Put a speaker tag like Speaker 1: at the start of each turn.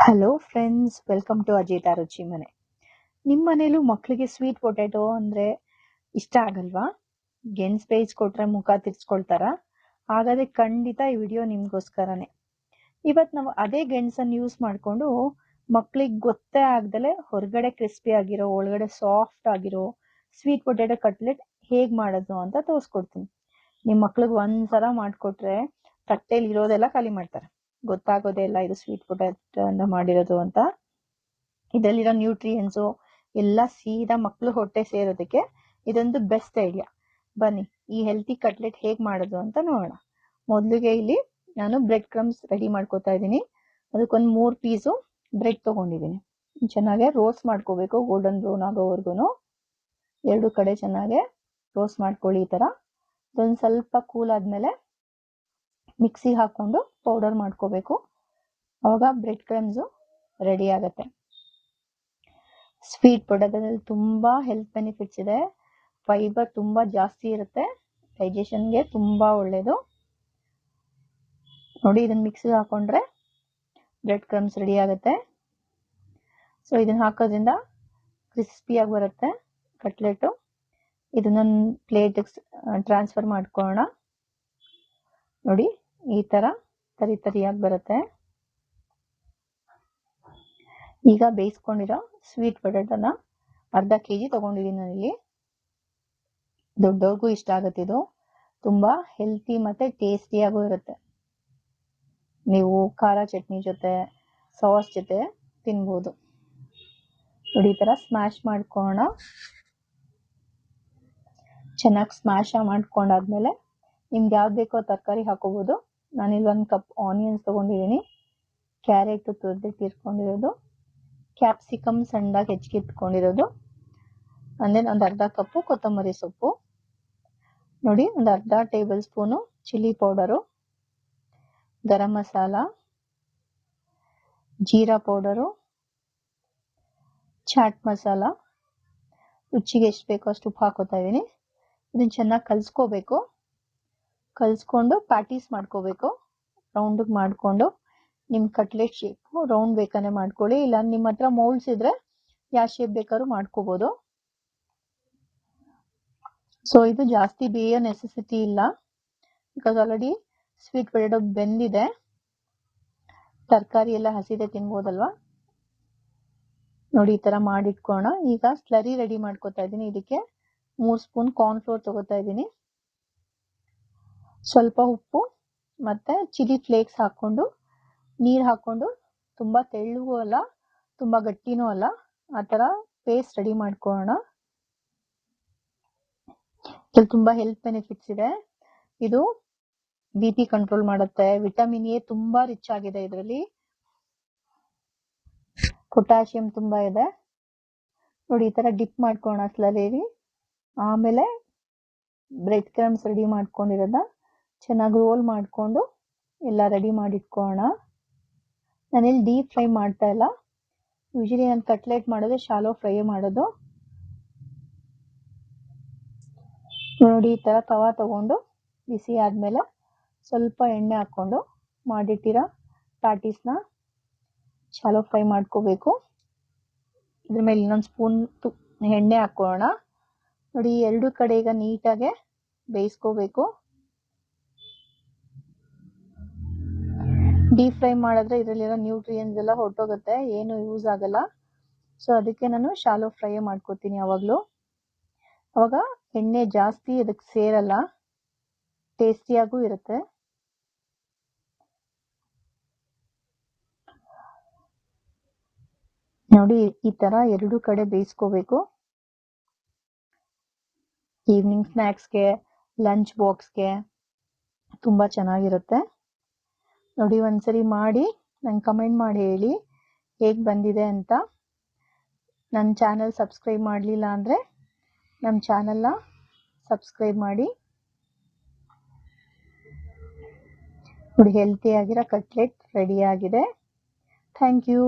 Speaker 1: Hello friends, welcome to Ajitha Ruchi Mane. ನಿಮ್ಮ ಮನೇಲೂ ಮಕ್ಕಳಿಗೆ ಸ್ವೀಟ್ ಪೊಟ್ಯಾಟೊ ಅಂದ್ರೆ ಇಷ್ಟ ಆಗಲ್ವಾ? ಗೆಣಸ್ ಬೇಯಿಸ್ಕೊಟ್ರೆ ಮುಖ ತಿರ್ಸ್ಕೊಳ್ತಾರ? ಹಾಗಾದ್ರೆ ಖಂಡಿತ ಈ ವಿಡಿಯೋ ನಿಮ್ಗೋಸ್ಕರನೇ. ಇವತ್ತು ನಾವು ಅದೇ ಗೆಣಸನ್ನು ಯೂಸ್ ಮಾಡ್ಕೊಂಡು ಮಕ್ಕಳಿಗೆ ಗೊತ್ತೇ ಆಗ್ದಲೆ ಹೊರಗಡೆ ಕ್ರಿಸ್ಪಿ ಆಗಿರೋ, ಒಳಗಡೆ ಸಾಫ್ಟ್ ಆಗಿರೋ ಸ್ವೀಟ್ ಪೊಟ್ಯಾಟೊ ಕಟ್ಲೆಟ್ ಹೇಗ್ ಮಾಡೋದು ಅಂತ ತೋರಿಸ್ಕೊಡ್ತೀನಿ. ನಿಮ್ ಮಕ್ಳಿಗೆ ಒಂದ್ಸಲ ಮಾಡ್ಕೊಟ್ರೆ ತಟ್ಟೆಲಿ ಇರೋದೆಲ್ಲ ಖಾಲಿ ಮಾಡ್ತಾರೆ. ಗೊತ್ತಾಗೋದೇ ಇಲ್ಲ ಇದು ಸ್ವೀಟ್ ಪೊಟ್ಯಾಟೊ ಅಂತ ಮಾಡಿರೋದು ಅಂತ. ಇದರಲ್ಲಿರೋ ನ್ಯೂಟ್ರಿಯನ್ಸು ಎಲ್ಲ ಸೀದಾ ಮಕ್ಳು ಹೊಟ್ಟೆ ಸೇರೋದಕ್ಕೆ ಇದೊಂದು ಬೆಸ್ಟ್ ಐಡಿಯಾ. ಬನ್ನಿ ಈ ಹೆಲ್ತಿ ಕಟ್ಲೆಟ್ ಹೇಗ್ ಮಾಡೋದು ಅಂತ ನೋಡೋಣ. ಮೊದಲಿಗೆ ಇಲ್ಲಿ ನಾನು ಬ್ರೆಡ್ ಕ್ರಮ್ಸ್ ರೆಡಿ ಮಾಡ್ಕೋತಾ ಇದ್ದೀನಿ. ಅದಕ್ಕೊಂದು 3 ಪೀಸು ಬ್ರೆಡ್ ತಗೊಂಡಿದ್ದೀನಿ. ಚೆನ್ನಾಗಿ ರೋಸ್ಟ್ ಮಾಡ್ಕೋಬೇಕು, ಗೋಲ್ಡನ್ ಬ್ರೌನ್ ಆಗೋವರೆಗೂ. 2 ಕಡೆ ಚೆನ್ನಾಗಿ ರೋಸ್ಟ್ ಮಾಡ್ಕೊಳ್ಳಿ. ಈ ತರ ಇದೊಂದು ಸ್ವಲ್ಪ ಕೂಲ್ ಆದ್ಮೇಲೆ ಮಿಕ್ಸಿ ಹಾಕೊಂಡು ಪೌಡರ್ ಮಾಡ್ಕೋಬೇಕು. ಅವಾಗ ಬ್ರೆಡ್ ಕ್ರಮ್ಸ್ ರೆಡಿ ಆಗತ್ತೆ. ಸ್ವೀಟ್ ಪೊಟ್ಯಾಟೊದಲ್ಲಿ ತುಂಬಾ ಹೆಲ್ತ್ ಬೆನಿಫಿಟ್ಸ್ ಇದೆ. ಫೈಬರ್ ತುಂಬಾ ಜಾಸ್ತಿ ಇರುತ್ತೆ, ಡೈಜೆಷನ್ಗೆ ತುಂಬಾ ಒಳ್ಳೇದು. ನೋಡಿ, ಇದನ್ನ ಮಿಕ್ಸಿಗೆ ಹಾಕೊಂಡ್ರೆ ಬ್ರೆಡ್ ಕ್ರಮ್ಸ್ ರೆಡಿ ಆಗುತ್ತೆ. ಸೊ ಇದನ್ನ ಹಾಕೋದ್ರಿಂದ ಕ್ರಿಸ್ಪಿಯಾಗಿ ಬರುತ್ತೆ ಕಟ್ಲೆಟು. ಇದನ್ನ ಪ್ಲೇಟ್ ಟ್ರಾನ್ಸ್ಫರ್ ಮಾಡ್ಕೊಳ್ಳೋಣ. ನೋಡಿ, ಈ ತರ ತರಿ ತರಿಯಾಗಿ ಬರುತ್ತೆ. ಈಗ ಬೇಯಿಸ್ಕೊಂಡಿರೋ ಸ್ವೀಟ್ ಪೊಟ್ಯಾಟೊನ ಅರ್ಧ ಕೆಜಿ ತಗೊಂಡಿದ್ದೀನಿ ನಾನಿಲ್ಲಿ. ದೊಡ್ಡವ್ರಿಗೂ ಇಷ್ಟ ಆಗುತ್ತೆ. ಇದು ತುಂಬಾ ಹೆಲ್ತಿ ಮತ್ತೆ ಟೇಸ್ಟಿಯಾಗೂ ಇರುತ್ತೆ. ನೀವು ಖಾರ ಚಟ್ನಿ ಜೊತೆ, ಸಾಸ್ ಜೊತೆ ತಿನ್ಬೋದು. ನೋಡಿ, ಈ ತರ ಸ್ಮ್ಯಾಶ್ ಮಾಡ್ಕೊಳ್ಳೋಣ. ಚೆನ್ನಾಗಿ ಸ್ಮ್ಯಾಶ್ ಮಾಡ್ಕೊಂಡಾದ್ಮೇಲೆ ನಿಮ್ಗೆ ಯಾವ್ದು ಬೇಕೋ ತರಕಾರಿ ಹಾಕೋಬಹುದು. ನಾನಿಲ್ಲಿ 1 ಕಪ್ ಆನಿಯನ್ಸ್ ತಗೊಂಡಿದ್ದೀನಿ, ಕ್ಯಾರೆಟ್ ತುರಿದಿಟ್ಕೊಂಡಿರೋದು, ಕ್ಯಾಪ್ಸಿಕಮ್ ಸಣ್ಣದಾಗಿ ಹೆಚ್ಚಿಟ್ಕೊಂಡಿರೋದು, ಅಂದ್ರೆ ಒಂದು ಅರ್ಧ ಕಪ್ಪು ಕೊತ್ತಂಬರಿ ಸೊಪ್ಪು. ನೋಡಿ, ಒಂದು ಅರ್ಧ table spoon chilli powder, garam masala, jeera powder, chat masala, ರುಚಿಗೆ ಎಷ್ಟು ಬೇಕೋ ಅಷ್ಟು ಉಪ್ಪು ಹಾಕೋತಾ ಇದೀನಿ. ಇದನ್ನ ಚೆನ್ನಾಗಿ ಕಲ್ಸ್ಕೋಬೇಕು. ಕಲ್ಸ್ಕೊಂಡು ಪ್ಯಾಟೀಸ್ ಮಾಡ್ಕೋಬೇಕು. ರೌಂಡ್ ಮಾಡ್ಕೊಂಡು ನಿಮ್ ಕಟ್ಲೆಟ್ ಶೇಪ್ ರೌಂಡ್ ಬೇಕಾದ್ರೆ ಮಾಡ್ಕೊಳ್ಳಿ. ಇಲ್ಲ ನಿಮ್ಮ ಹತ್ರ ಮೌಲ್ಡ್ಸ್ ಇದ್ರೆ ಯಾವ ಶೇಪ್ ಬೇಕಾದ್ರೂ ಮಾಡ್ಕೋಬಹುದು. ಸೊ ಇದು ಜಾಸ್ತಿ ಬೇಯೋ ನೆಸೆಸಿಟಿ ಇಲ್ಲ, ಬಿಕಾಸ್ ಆಲ್ರೆಡಿ ಸ್ವೀಟ್ ಪೊಟ್ಯಾಟೊ ಬೆಂದಿದೆ. ತರಕಾರಿ ಎಲ್ಲ ಹಸಿದೆ ತಿನ್ಬೋದಲ್ವಾ. ನೋಡಿ, ಈ ತರ ಮಾಡಿಟ್ಕೋಣ. ಈಗ ಸ್ಲರಿ ರೆಡಿ ಮಾಡ್ಕೋತಾ ಇದ್ದೀನಿ. ಇದಕ್ಕೆ 3 ಸ್ಪೂನ್ ಕಾರ್ನ್ ಫ್ಲೋರ್ ತಗೋತಾ ಇದ್ದೀನಿ. ಸ್ವಲ್ಪ ಉಪ್ಪು ಮತ್ತೆ ಚಿಲ್ಲಿ ಫ್ಲೇಕ್ಸ್ ಹಾಕೊಂಡು ನೀರ್ ಹಾಕೊಂಡು, ತುಂಬಾ ತೆಳ್ಳಗೂ ಅಲ್ಲ ತುಂಬಾ ಗಟ್ಟಿನೂ ಅಲ್ಲ, ಆ ತರ ಪೇಸ್ಟ್ ರೆಡಿ ಮಾಡ್ಕೊಳ್ಳೋಣ. ಇದ್ರಲ್ಲಿ ತುಂಬಾ ಹೆಲ್ತ್ ಬೆನಿಫಿಟ್ಸ್ ಇದೆ. ಇದು BP ಕಂಟ್ರೋಲ್ ಮಾಡುತ್ತೆ. ವಿಟಮಿನ್ ಎ ತುಂಬಾ ರಿಚ್ ಆಗಿದೆ ಇದರಲ್ಲಿ. ಪೊಟ್ಯಾಷಿಯಂ ತುಂಬಾ ಇದೆ. ನೋಡಿ, ಈ ತರ ಡಿಪ್ ಮಾಡ್ಕೊಳ್ಳೋಣ ಸ್ಲರಿ. ಆಮೇಲೆ ಬ್ರೆಡ್ ಕ್ರಮ್ಸ್ ರೆಡಿ ಮಾಡ್ಕೊಂಡಿರೋದ ಚೆನ್ನಾಗಿ ರೋಲ್ ಮಾಡ್ಕೊಂಡು ಎಲ್ಲ ರೆಡಿ ಮಾಡಿಟ್ಕೊಳ್ಳೋಣ. ನಾನಿಲ್ಲಿ ಡೀಪ್ ಫ್ರೈ ಮಾಡ್ತಾ ಇಲ್ಲ. ಯೂಶಲಿ ನಾನು ಕಟ್ಲೆಟ್ ಮಾಡೋದು ಶಾಲೋ ಫ್ರೈ ಮಾಡೋದು. ನೋಡಿ, ಈ ತರ ತವಾ ತಗೊಂಡು ಬಿಸಿ ಆದ್ಮೇಲೆ ಸ್ವಲ್ಪ ಎಣ್ಣೆ ಹಾಕೊಂಡು ಮಾಡಿಟ್ಟಿರೋ ಪ್ಯಾಟೀಸ್ನ ಶಾಲೋ ಫ್ರೈ ಮಾಡ್ಕೋಬೇಕು. ಇದ್ರ ಮೇಲೆ ಇನ್ನೊಂದು ಸ್ಪೂನ್ ಎಣ್ಣೆ ಹಾಕೋಣ. ನೋಡಿ, 2 ಕಡೆ ಈಗ ನೀಟಾಗಿ ಬೇಯಿಸ್ಕೋಬೇಕು. ಡೀಪ್ ಫ್ರೈ ಮಾಡಿದ್ರೆ ಇದರಲ್ಲಿರೋ ನ್ಯೂಟ್ರಿಯನ್ಸ್ ಎಲ್ಲ ಹೊರಟೋಗುತ್ತೆ, ಏನು ಯೂಸ್ ಆಗಲ್ಲ. ಸೊ ಅದಕ್ಕೆ ನಾನು ಶಾಲೋ ಫ್ರೈ ಮಾಡ್ಕೋತೀನಿ ಯಾವಾಗ್ಲೂ. ಅವಾಗ ಎಣ್ಣೆ ಜಾಸ್ತಿ ಅದಕ್ಕೆ ಸೇರಲ್ಲ, ಟೇಸ್ಟಿಯಾಗೂ ಇರುತ್ತೆ. ನೋಡಿ, ಈ ತರ 2 ಕಡೆ ಬೇಯಿಸ್ಕೋಬೇಕು. ಈವ್ನಿಂಗ್ ಸ್ನ್ಯಾಕ್ಸ್ಗೆ, ಲಂಚ್ ಬಾಕ್ಸ್ಗೆ ತುಂಬಾ ಚೆನ್ನಾಗಿರುತ್ತೆ. ನೋಡಿ, ಒಂದ್ಸರಿ ಮಾಡಿ ನಂಗೆ ಕಮೆಂಟ್ ಮಾಡಿ ಹೇಳಿ ಹೇಗ್ ಬಂದಿದೆ ಅಂತ. ನನ್ನ ಚಾನಲ್ ಸಬ್ಸ್ಕ್ರೈಬ್ ಮಾಡಲಿಲ್ಲ ಅಂದ್ರೆ ನಮ್ಮ ಚಾನಲ್ನ ಸಬ್ಸ್ಕ್ರೈಬ್ ಮಾಡಿ. ನೋಡಿ, ಹೆಲ್ತಿ ಆಗಿರೋ ಕಟ್ಲೆಟ್ ರೆಡಿ ಆಗಿದೆ. Thank you.